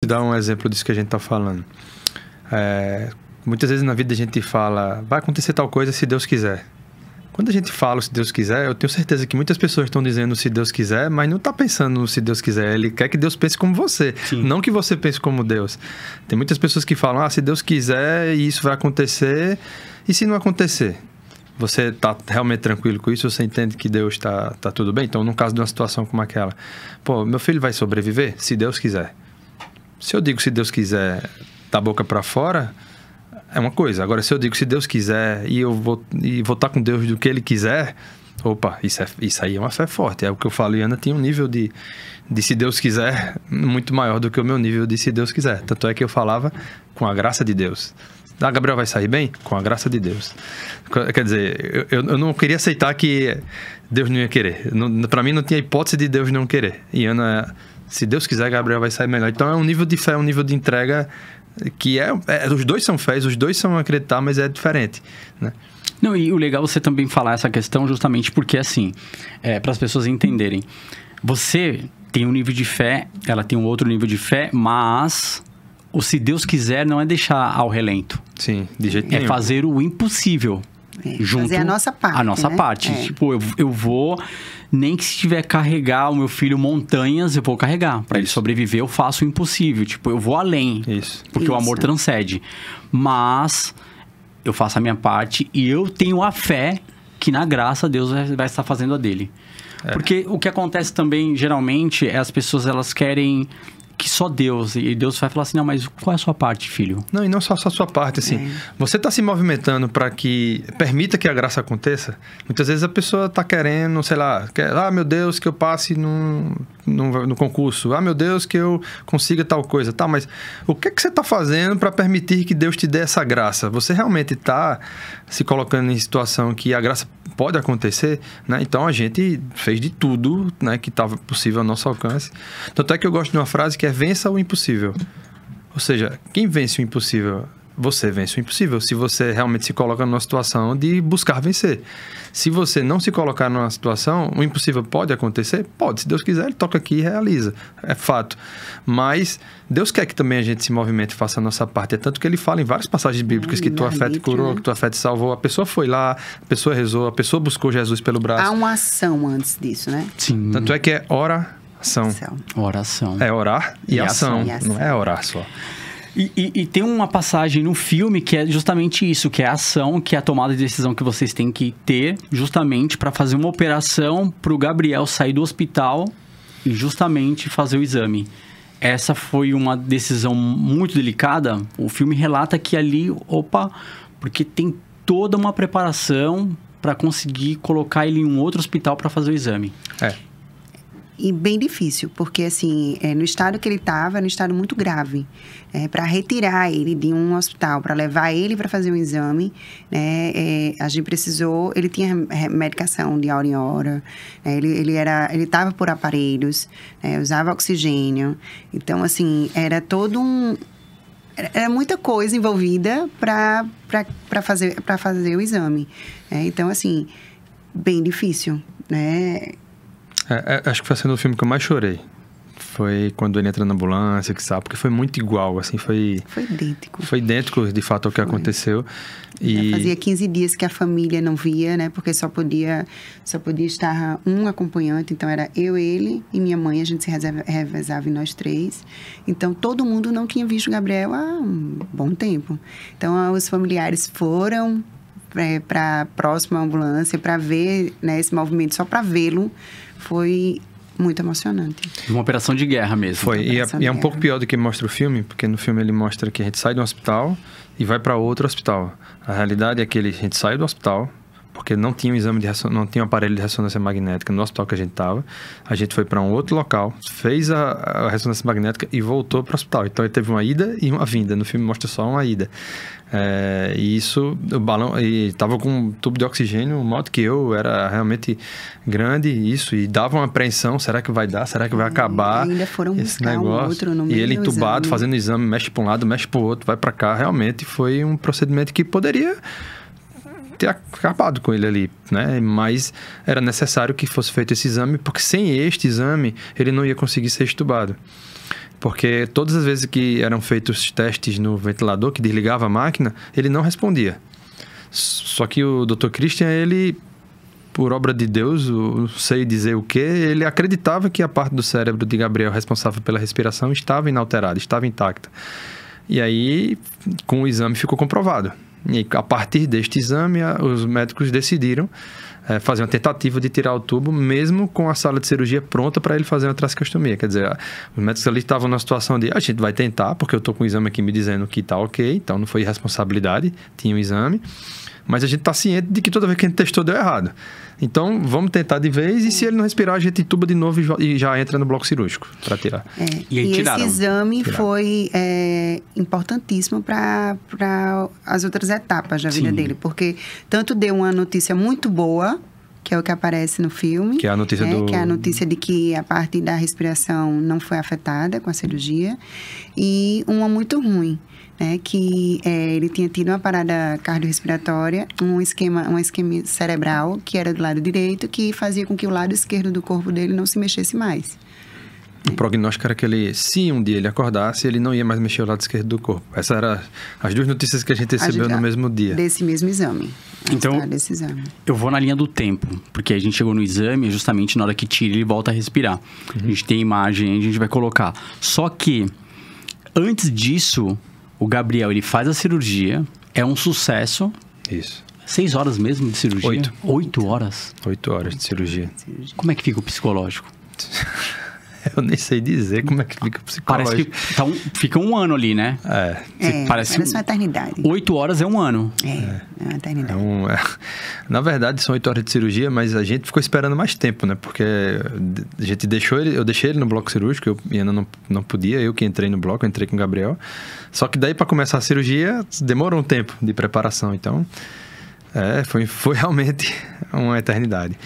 dar um exemplo disso que a gente tá falando. Muitas vezes na vida a gente fala, vai acontecer tal coisa se Deus quiser. Quando a gente fala se Deus quiser, eu tenho certeza que muitas pessoas estão dizendo se Deus quiser, mas não está pensando no se Deus quiser. Ele quer que Deus pense como você, Sim. não que você pense como Deus. Tem muitas pessoas que falam, se Deus quiser, isso vai acontecer, e se não acontecer? Você está realmente tranquilo com isso? Você entende que Deus está tudo bem? Então, no caso de uma situação como aquela, meu filho vai sobreviver? Se Deus quiser. Se eu digo se Deus quiser da boca para fora... é uma coisa. Agora, se eu digo se Deus quiser e eu vou estar com Deus do que Ele quiser, isso aí é uma fé forte. É o que eu falo, e Ana tem um nível de se Deus quiser muito maior do que o meu nível de se Deus quiser. Tanto é que eu falava com a graça de Deus. Gabriel vai sair bem? Com a graça de Deus. Quer dizer, eu não queria aceitar que Deus não ia querer. Para mim não tinha hipótese de Deus não querer. E Ana, se Deus quiser, Gabriel vai sair melhor. Então é um nível de fé, um nível de entrega... que os dois são fés, os dois são acreditar, mas é diferente, né? Não, e o legal é você também falar essa questão justamente porque, assim, para as pessoas entenderem, você tem um nível de fé, ela tem um outro nível de fé, mas o se Deus quiser não é deixar ao relento. Sim, de jeito nenhum. É fazer o impossível. Junto fazer a nossa parte. A nossa parte. Tipo, eu vou... Nem que se tiver carregar o meu filho montanhas, eu vou carregar. Para ele sobreviver, eu faço o impossível. Tipo, eu vou além. Isso. Porque o amor transcende. Mas eu faço a minha parte e eu tenho a fé que na graça Deus vai estar fazendo a dele. Porque o que acontece também, geralmente, é as pessoas, elas querem... que só Deus, e Deus vai falar assim, não, mas qual é a sua parte, filho? Não, e não só a sua parte, assim, você está se movimentando para que permita que a graça aconteça. Muitas vezes a pessoa está querendo, sei lá, meu Deus, que eu passe no concurso, meu Deus, que eu consiga tal coisa, mas o que você está fazendo para permitir que Deus te dê essa graça? Você realmente está se colocando em situação que a graça pode acontecer, né? Então a gente fez de tudo, né, que estava possível ao nosso alcance. Tanto é que eu gosto de uma frase que é vença o impossível. Ou seja, quem vence o impossível? Você vence o impossível. Se você realmente se coloca numa situação de buscar vencer. Se você não se colocar numa situação, o impossível pode acontecer? Pode. Se Deus quiser, Ele toca aqui e realiza. É fato. Mas Deus quer que também a gente se movimente e faça a nossa parte. É tanto que Ele fala em várias passagens bíblicas que tua fé te curou, que tua fé te salvou. A pessoa foi lá, a pessoa rezou, a pessoa buscou Jesus pelo braço. Há uma ação antes disso, né? Sim. Tanto é que é oração. Oração. É orar e ação. Não é orar só. E tem uma passagem no filme que é justamente isso, que é a ação, que é a tomada de decisão que vocês têm que ter justamente para fazer uma operação para o Gabriel sair do hospital e justamente fazer o exame. Essa foi uma decisão muito delicada. O filme relata que ali, porque tem toda uma preparação para conseguir colocar ele em um outro hospital para fazer o exame. E bem difícil, porque assim, no estado que ele estava, era um estado muito grave. Para retirar ele de um hospital, para levar ele para fazer um exame, né, a gente precisou... Ele tinha medicação de hora em hora, né, ele estava por aparelhos, usava oxigênio. Então, assim, era todo um... Era muita coisa envolvida para fazer o exame. Então, assim, bem difícil, né? Acho que foi sendo o filme que eu mais chorei. Foi quando ele entra na ambulância, porque foi muito igual, assim, foi idêntico. Foi idêntico, de fato, ao que aconteceu. E fazia 15 dias que a família não via, né? Porque só podia estar um acompanhante. Então, era eu, ele e minha mãe. A gente se revezava em nós três. Então, todo mundo não tinha visto o Gabriel há um bom tempo. Então, os familiares foram para a próxima ambulância para ver, né, esse movimento, só para vê-lo. Foi muito emocionante. Uma operação de guerra mesmo. Foi, e é um pouco pior do que mostra o filme, porque no filme ele mostra que a gente sai de um hospital e vai para outro hospital. A realidade é que a gente sai do hospital, porque não tinha não tinha um aparelho de ressonância magnética no hospital que a gente estava. A gente foi para um outro local, fez a ressonância magnética e voltou para o hospital. Então ele teve uma ida e uma vinda. No filme mostra só uma ida. E isso, o balão, e tava com um tubo de oxigênio, maior que eu, era realmente grande, isso, e dava uma apreensão, será que vai dar, será que vai acabar ainda foram esse negócio, outro no meio e ele entubado, fazendo exame, mexe para um lado, mexe para o outro, vai para cá, realmente foi um procedimento que poderia ter acabado com ele ali, né? Mas era necessário que fosse feito esse exame, porque sem este exame ele não ia conseguir ser entubado. Porque todas as vezes que eram feitos testes no ventilador, que desligava a máquina, ele não respondia. Só que o Dr. Christian, ele, por obra de Deus, não sei dizer o quê, ele acreditava que a parte do cérebro de Gabriel responsável pela respiração estava inalterada, estava intacta. E aí, com o exame, ficou comprovado. E a partir deste exame, os médicos decidiram fazer uma tentativa de tirar o tubo, mesmo com a sala de cirurgia pronta para ele fazer uma tracostomia. Quer dizer, os médicos ali estavam na situação de, a gente vai tentar, porque eu estou com o exame aqui me dizendo que está ok, então não foi irresponsabilidade, tinha um exame, mas a gente está ciente de que toda vez que a gente testou deu errado. Então, vamos tentar de vez, e se ele não respirar, a gente entuba de novo e já entra no bloco cirúrgico para tirar. E aí esse exame foi importantíssimo para as outras etapas da vida dele, porque tanto deu uma notícia muito boa, que é o que aparece no filme. Que é a notícia que é a notícia de que a parte da respiração não foi afetada com a cirurgia, e uma muito ruim. Que ele tinha tido uma parada cardiorrespiratória, um esquema cerebral que era do lado direito, que fazia com que o lado esquerdo do corpo dele não se mexesse mais. O prognóstico era que se um dia ele acordasse, ele não ia mais mexer o lado esquerdo do corpo. Essas eram as duas notícias que a gente recebeu no mesmo dia. Desse mesmo exame. Então, eu vou na linha do tempo, porque a gente chegou no exame, justamente na hora que tira, ele volta a respirar. A gente tem imagem, a gente vai colocar. Só que, antes disso, o Gabriel, ele faz a cirurgia, é um sucesso. Isso. 6 horas mesmo de cirurgia? 8. 8 horas? 8 horas de cirurgia. Como é que fica o psicológico? Eu nem sei dizer como é que fica o psicológico. Parece que fica um ano ali, né? Parece uma eternidade. 8 horas é um ano. É uma eternidade. Na verdade, são 8 horas de cirurgia, mas a gente ficou esperando mais tempo, né? Porque a gente eu deixei ele no bloco cirúrgico, eu ainda não podia, eu que entrei no bloco, eu entrei com o Gabriel. Só que daí, para começar a cirurgia, demorou um tempo de preparação. Então, foi realmente uma eternidade.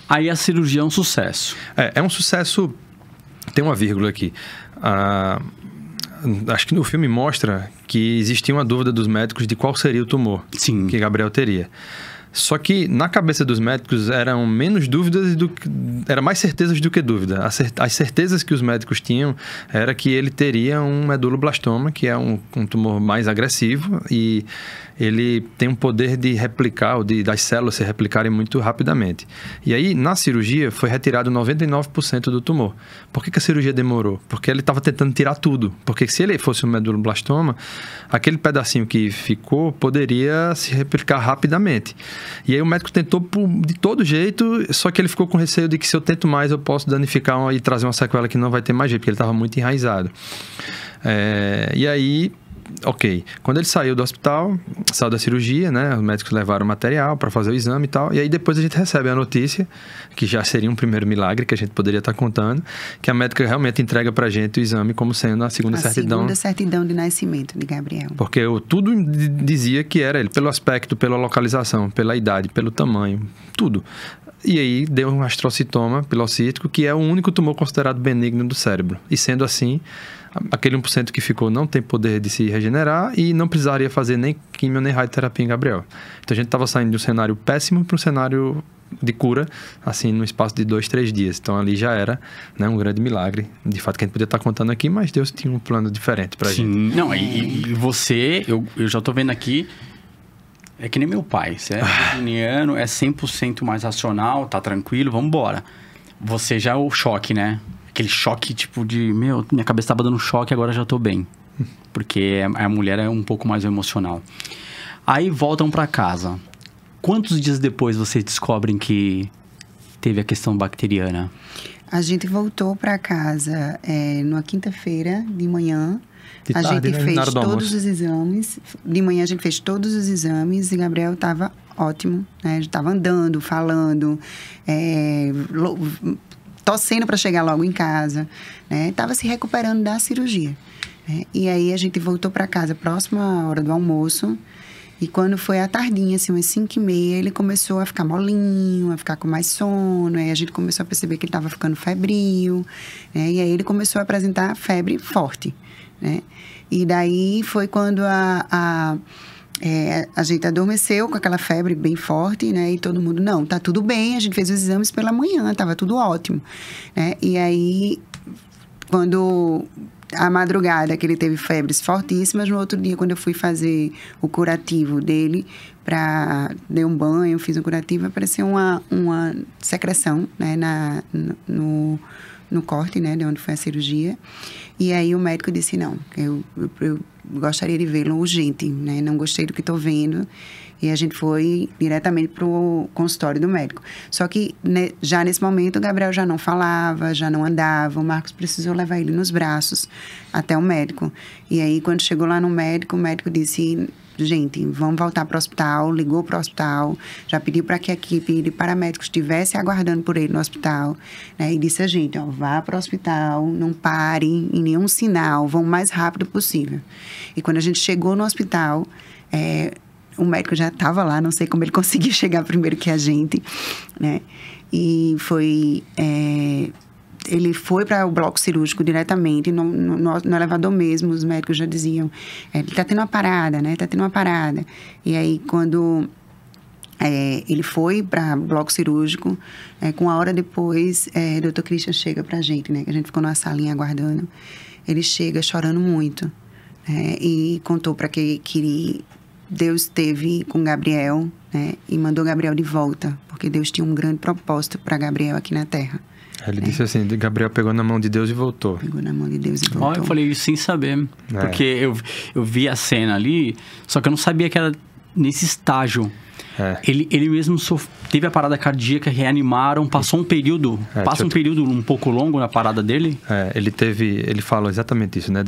Aí a cirurgia é um sucesso. É um sucesso. Tem uma vírgula aqui. Acho que no filme mostra que existia uma dúvida dos médicos de qual seria o tumor que Gabriel teria. Só que na cabeça dos médicos eram menos dúvidas era mais certezas do que dúvida. As certezas que os médicos tinham era que ele teria um meduloblastoma, que é um tumor mais agressivo, e ele tem um poder de replicar, ou das células se replicarem muito rapidamente. E aí, na cirurgia, foi retirado 99% do tumor. Por que a cirurgia demorou? Porque ele estava tentando tirar tudo. Porque se ele fosse um meduloblastoma, aquele pedacinho que ficou poderia se replicar rapidamente. E aí o médico tentou de todo jeito, só que ele ficou com receio de que se eu tento mais, eu posso danificar e trazer uma sequela que não vai ter mais jeito, porque ele estava muito enraizado. E aí... Ok, quando ele saiu do hospital, saiu da cirurgia, né? Os médicos levaram o material para fazer o exame e tal. E aí depois a gente recebe a notícia, que já seria um primeiro milagre que a gente poderia estar contando, que a médica realmente entrega pra gente o exame como sendo a segunda certidão. A segunda certidão de nascimento de Gabriel. Porque tudo dizia que era ele, pelo aspecto, pela localização, pela idade, pelo tamanho, tudo. E aí deu um astrocitoma pilocítico, que é o único tumor considerado benigno do cérebro. E sendo assim, aquele 1% que ficou não tem poder de se regenerar e não precisaria fazer nem quimio nem radioterapia em Gabriel. Então a gente estava saindo de um cenário péssimo para um cenário de cura, assim, no espaço de 2-3 dias. Então ali já era, né, um grande milagre, de fato, que a gente podia estar contando aqui, mas Deus tinha um plano diferente pra gente. Não, e você, eu já tô vendo aqui, é que nem meu pai, você é virginiano, é 100% mais racional, tá tranquilo, vamos embora. Você já é o choque, né? Aquele choque tipo de, minha cabeça tava dando choque, agora já tô bem. Porque a mulher é um pouco mais emocional. Aí voltam pra casa. Quantos dias depois vocês descobrem que teve a questão bacteriana? A gente voltou pra casa numa quinta-feira de manhã. A gente fez todos os exames. De manhã a gente fez todos os exames e Gabriel estava ótimo, né? Estava andando, falando, torcendo para chegar logo em casa, né? Estava se recuperando da cirurgia, né? E aí a gente voltou para casa próxima à hora do almoço. E quando foi à tardinha, assim, umas 5h30, ele começou a ficar molinho, a ficar com mais sono. Aí a gente começou a perceber que ele estava ficando febril, né? E aí ele começou a apresentar febre forte, né? E daí foi quando a gente adormeceu com aquela febre bem forte, né? E todo mundo, não, tá tudo bem. A gente fez os exames pela manhã, tava tudo ótimo, né? E aí, quando a madrugada que ele teve febres fortíssimas, no outro dia, quando eu fui fazer o curativo dele, dei um banho, fiz um curativo, apareceu uma secreção, né, no corte, né, de onde foi a cirurgia. E aí o médico disse, não, eu gostaria de vê-lo urgente, né, não gostei do que estou vendo. E a gente foi diretamente para o consultório do médico. Só que, né, já nesse momento, o Gabriel já não falava, já não andava. O Marcos precisou levar ele nos braços até o médico. E aí, quando chegou lá no médico, o médico disse, gente, vamos voltar para o hospital. Ligou para o hospital, já pediu para que a equipe de paramédicos estivesse aguardando por ele no hospital. Né, e disse a gente, ó, vá para o hospital, não pare em nenhum sinal, vão o mais rápido possível. E quando a gente chegou no hospital, o médico já estava lá, não sei como ele conseguiu chegar primeiro que a gente, né? E foi... ele foi para o bloco cirúrgico diretamente, no elevador mesmo, os médicos já diziam, ele está tendo uma parada, né? Está tendo uma parada. E aí, quando ele foi para o bloco cirúrgico, com uma hora depois, o Dr. Christian chega para a gente, né? Que a gente ficou numa salinha aguardando. Ele chega chorando muito, né? E contou para que Deus esteve com Gabriel, né, e mandou Gabriel de volta, porque Deus tinha um grande propósito para Gabriel aqui na Terra. Ele disse assim, Gabriel pegou na mão de Deus e voltou. Pegou na mão de Deus e voltou. Eu falei isso sem saber, porque eu vi a cena ali, só que eu não sabia que era nesse estágio. Ele mesmo teve a parada cardíaca, reanimaram, passou um período, um período um pouco longo na parada dele. Ele falou exatamente isso, né?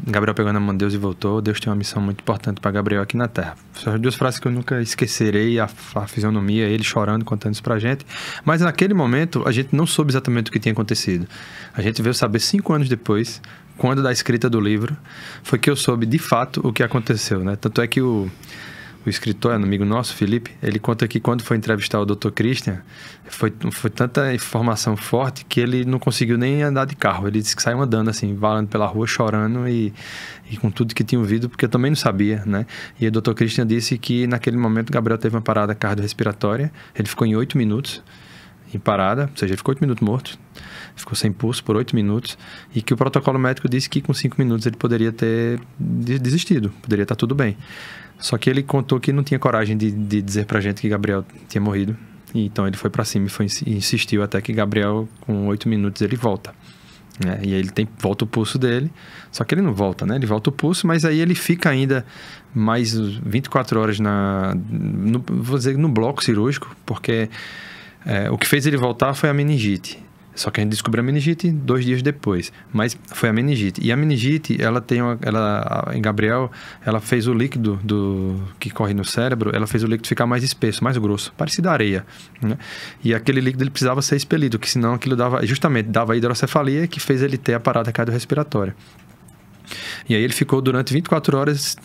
Gabriel pegou na mão de Deus e voltou. Deus tem uma missão muito importante para Gabriel aqui na Terra. São duas frases que eu nunca esquecerei, a fisionomia, ele chorando, contando isso pra gente. Mas naquele momento, a gente não soube exatamente o que tinha acontecido. A gente veio saber 5 anos depois, quando da escrita do livro, foi que eu soube de fato o que aconteceu, né? Tanto é que o escritor, um amigo nosso, Felipe, ele conta que quando foi entrevistar o Dr. Christian, foi tanta informação forte que ele não conseguiu nem andar de carro. Ele disse que saiu andando assim, valando pela rua, chorando e com tudo que tinha ouvido, porque eu também não sabia, né? E o Dr. Christian disse que naquele momento Gabriel teve uma parada cardiorrespiratória, ele ficou em 8 minutos em parada, ou seja, ele ficou 8 minutos morto, ficou sem pulso por 8 minutos, e que o protocolo médico disse que com 5 minutos ele poderia ter desistido, poderia estar tudo bem. Só que ele contou que não tinha coragem de dizer pra gente que Gabriel tinha morrido. E então ele foi pra cima e insistiu até que Gabriel, com 8 minutos, ele volta. Né? E aí ele volta o pulso dele. Só que ele não volta, né? Ele volta o pulso, mas aí ele fica ainda mais 24 horas vou dizer, no bloco cirúrgico, porque o que fez ele voltar foi a meningite. Só que a gente descobriu a meningite 2 dias depois. Mas foi a meningite. E a meningite, em Gabriel, ela fez o líquido que corre no cérebro, ela fez o líquido ficar mais espesso, mais grosso, parecido a areia. Né? E aquele líquido ele precisava ser expelido, que senão aquilo dava hidrocefalia, que fez ele ter a parada cardiorrespiratória. E aí ele ficou durante 24 horas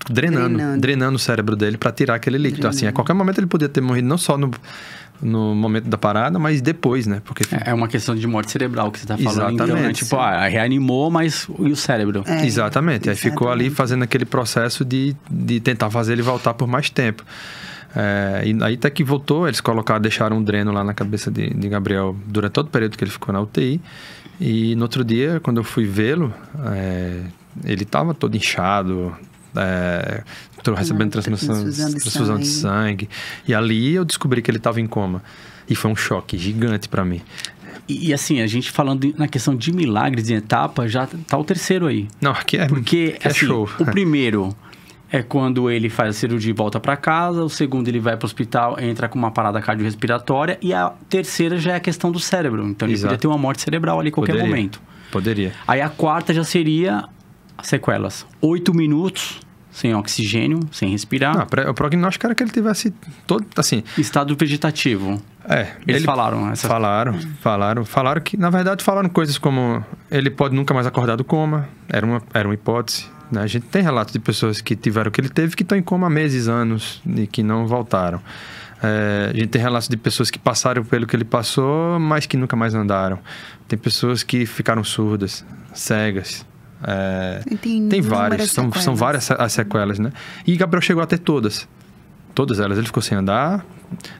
drenando o cérebro dele para tirar aquele líquido. Assim, a qualquer momento ele podia ter morrido, não só no momento da parada, mas depois, né? Porque é uma questão de morte cerebral que você está falando. Exatamente. Então, né? Tipo, reanimou, mas e o cérebro? Exatamente. Aí ficou ali fazendo aquele processo de tentar fazer ele voltar por mais tempo. E aí até que voltou, eles deixaram um dreno lá na cabeça de Gabriel durante todo o período que ele ficou na UTI. E no outro dia, quando eu fui vê-lo, ele estava todo inchado, recebendo transfusão de sangue. E ali eu descobri que ele estava em coma. E foi um choque gigante para mim. E assim, a gente falando na questão de milagres em etapa, já tá o terceiro aí. Não, aqui Porque, é show. O primeiro é quando ele faz a cirurgia e volta para casa. O segundo, ele vai para o hospital, entra com uma parada cardiorrespiratória. E a terceira já é a questão do cérebro. Então, ele poderia ter uma morte cerebral ali a qualquer momento. Poderia. Aí a quarta já seria as sequelas. 8 minutos sem oxigênio, sem respirar. Não, o prognóstico era que ele tivesse todo, assim... Estado vegetativo. Eles falaram. Falaram que, na verdade, falaram coisas como... Ele pode nunca mais acordar do coma. Era uma hipótese. Né? A gente tem relatos de pessoas que tiveram o que ele teve, que estão em coma há meses, anos, e que não voltaram. A gente tem relatos de pessoas que passaram pelo que ele passou, mas que nunca mais andaram. Tem pessoas que ficaram surdas, cegas. Tem várias, são várias as sequelas, né? E Gabriel chegou a ter todas elas. Ele ficou sem andar,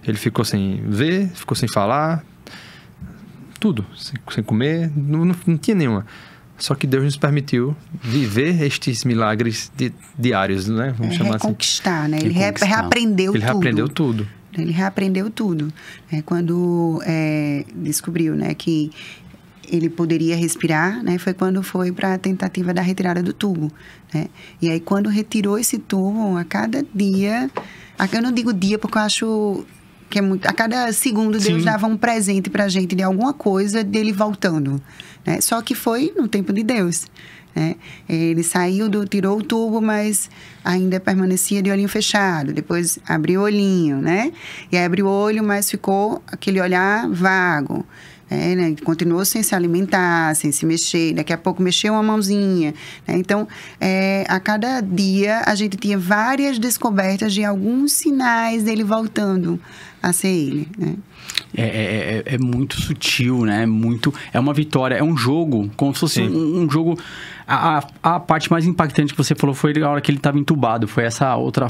ele ficou sem ver, ficou sem falar, tudo, sem comer, não tinha nenhuma. Só que Deus nos permitiu viver estes milagres diários, né? Vamos chamar assim. Reconquistar, né? Ele reaprendeu tudo. Ele reaprendeu tudo. Ele reaprendeu tudo. Quando descobriu, né, que ele poderia respirar, né, foi quando foi para a tentativa da retirada do tubo, né? E aí, quando retirou esse tubo, a cada dia... Eu não digo dia porque eu acho que é muito... A cada segundo, Deus dava um presente pra gente de alguma coisa dele voltando, né? Só que foi no tempo de Deus, né? Ele tirou o tubo, mas ainda permanecia de olhinho fechado. Depois abriu o olhinho, né? E aí abriu o olho, mas ficou aquele olhar vago. Né? Continuou sem se alimentar, sem se mexer. Daqui a pouco mexeu uma mãozinha, né? Então, a cada dia a gente tinha várias descobertas de alguns sinais dele voltando a ser ele, né? É muito sutil, né? É uma vitória, é um jogo, como se fosse um jogo. A parte mais impactante que você falou foi a hora que ele estava entubado. Foi essa outra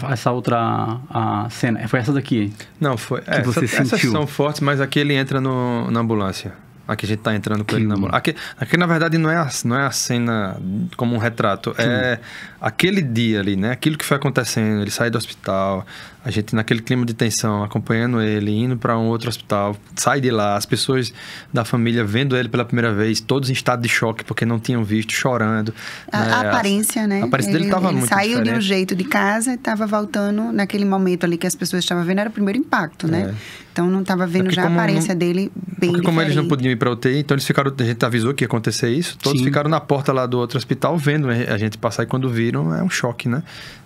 cena. Foi essa daqui? Não, foi. Essas são fortes, mas aqui ele entra na ambulância. Aqui a gente tá entrando com ele na ambulância. Aqui, na verdade, não é a cena como um retrato. É aquele dia ali, né? Aquilo que foi acontecendo. Ele sai do hospital, a gente naquele clima de tensão, acompanhando ele, indo para um outro hospital, sai de lá, as pessoas da família vendo ele pela primeira vez, todos em estado de choque, porque não tinham visto, chorando. A aparência, né? A aparência dele estava muito diferente. Ele saiu de um jeito de casa e estava voltando naquele momento ali que as pessoas estavam vendo, era o primeiro impacto, né? Então, não estava vendo já a aparência dele bem diferente. Como eles não podiam ir para UTI, então eles ficaram, a gente avisou que ia acontecer isso, todos ficaram na porta lá do outro hospital vendo a gente passar, e quando viram, é um choque, né?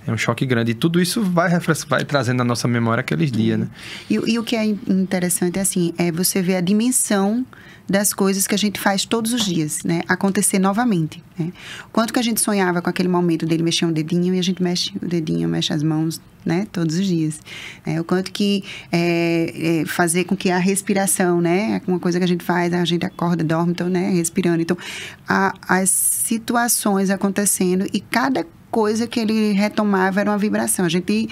É um choque grande. E tudo isso vai trazendo na nossa memória aqueles dias, né? E o que é interessante, assim, é você ver a dimensão das coisas que a gente faz todos os dias, né? Acontecer novamente, né? Quanto que a gente sonhava com aquele momento dele mexer um dedinho, e a gente mexe o dedinho, mexe as mãos, né? Todos os dias. O quanto que fazer com que a respiração, né? Uma coisa que a gente faz, a gente acorda, dorme, então, né? Respirando. Então, as situações acontecendo e cada coisa que ele retomava era uma vibração. A gente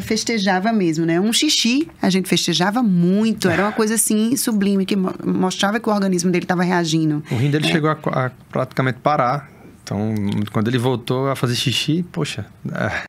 festejava mesmo, né? Um xixi, a gente festejava muito. Era uma coisa assim, sublime, que mostrava que o organismo dele estava reagindo. O rim dele chegou a praticamente parar. Então, quando ele voltou a fazer xixi, poxa...